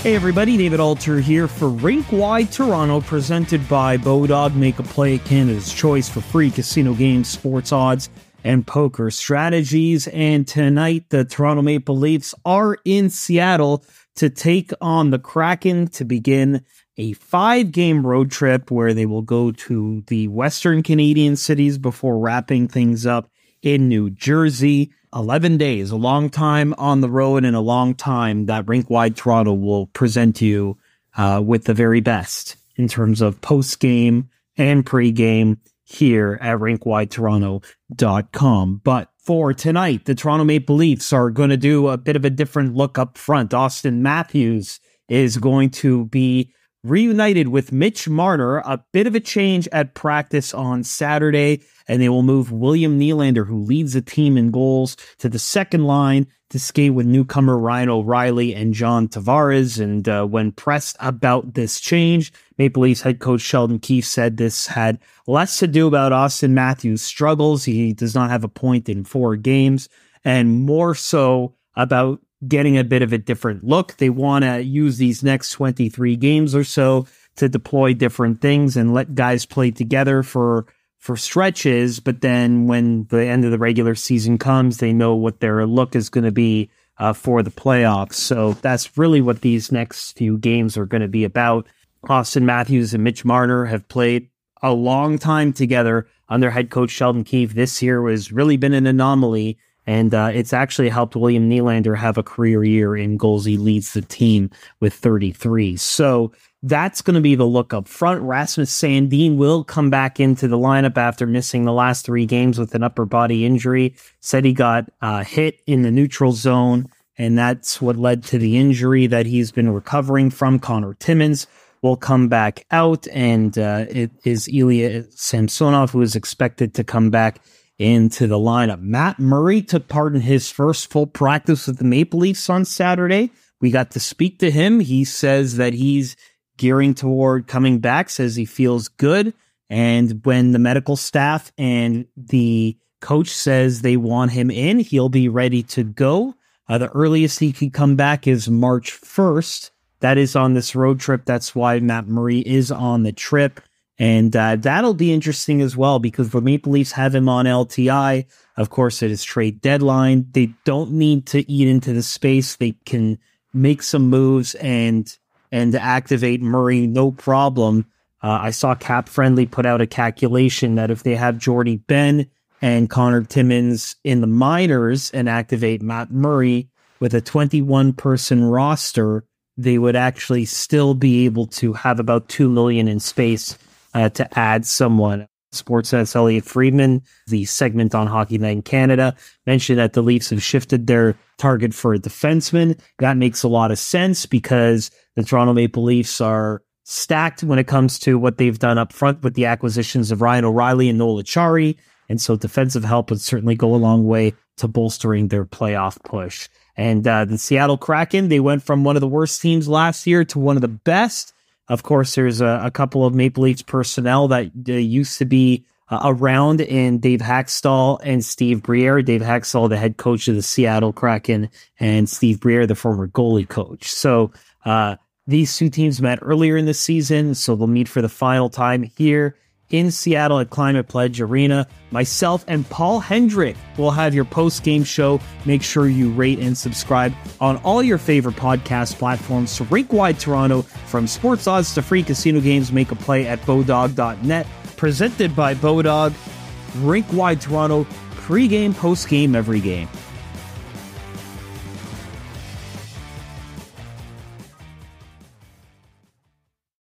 Hey everybody, David Alter here for Rink-Wide Toronto, presented by Bodog. Make a play at Canada's choice for free casino games, sports odds, and poker strategies. And tonight, the Toronto Maple Leafs are in Seattle to take on the Kraken to begin a 5-game road trip where they will go to the Western Canadian cities before wrapping things up in New Jersey. 11 days, a long time on the road and a long time that Rink-Wide Toronto will present you with the very best in terms of post-game and pre-game here at rinkwidetoronto.com. But for tonight, the Toronto Maple Leafs are going to do a bit of a different look up front. Auston Matthews is going to be reunited with Mitch Marner, a bit of a change at practice on Saturday, and they will move William Nylander, who leads the team in goals, to the second line to skate with newcomer Ryan O'Reilly and John Tavares. And when pressed about this change, Maple Leafs head coach Sheldon Keefe said this had less to do about Auston Matthews' struggles. He does not have a point in 4 games, and more so about getting a bit of a different look. They want to use these next 23 games or so to deploy different things and let guys play together for stretches. But then when the end of the regular season comes, they know what their look is going to be for the playoffs. So that's really what these next few games are going to be about. Auston Matthews and Mitch Marner have played a long time together under head coach Sheldon Keefe. This year has really been an anomaly. And it's actually helped William Nylander have a career year in goals. He leads the team with 33. So that's going to be the look up front. Rasmus Sandin will come back into the lineup after missing the last 3 games with an upper body injury. Said he got hit in the neutral zone, and that's what led to the injury that he's been recovering from. Connor Timmins will come back out, and it is Ilya Samsonov who is expected to come back into the lineup. Matt Murray took part in his first full practice with the Maple Leafs on Saturday. We got to speak to him. He says that he's gearing toward coming back, says he feels good. And when the medical staff and the coach says they want him in, he'll be ready to go. The earliest he can come back is March 1st. That is on this road trip. That's why Matt Murray is on the trip. And that'll be interesting as well, because the Maple Leafs have him on LTI. Of course, it is trade deadline. They don't need to eat into the space. They can make some moves and activate Murray, no problem. I saw Cap Friendly put out a calculation that if they have Jordy Ben and Connor Timmins in the minors and activate Matt Murray with a 21-person roster, they would actually still be able to have about $2 million in space to add someone. Sportsnet's Elliot Friedman, the segment on Hockey Night in Canada, mentioned that the Leafs have shifted their target for a defenseman. That makes a lot of sense because the Toronto Maple Leafs are stacked when it comes to what they've done up front with the acquisitions of Ryan O'Reilly and Noel Acciari. And so defensive help would certainly go a long way to bolstering their playoff push. And the Seattle Kraken, they went from one of the worst teams last year to one of the best. Of course, there's a couple of Maple Leafs personnel that used to be around in Dave Haxtell and Steve Briere. Dave Haxtell, the head coach of the Seattle Kraken, and Steve Briere, the former goalie coach. So these two teams met earlier in the season, so they'll meet for the final time here in Seattle at Climate Pledge Arena. Myself and Paul Hendrick will have your post-game show. Make sure you rate and subscribe on all your favorite podcast platforms. So Rink-Wide Toronto, from sports odds to free casino games, make a play at bodog.net. Presented by Bodog. Rink-Wide Toronto, pre-game, post-game, every game.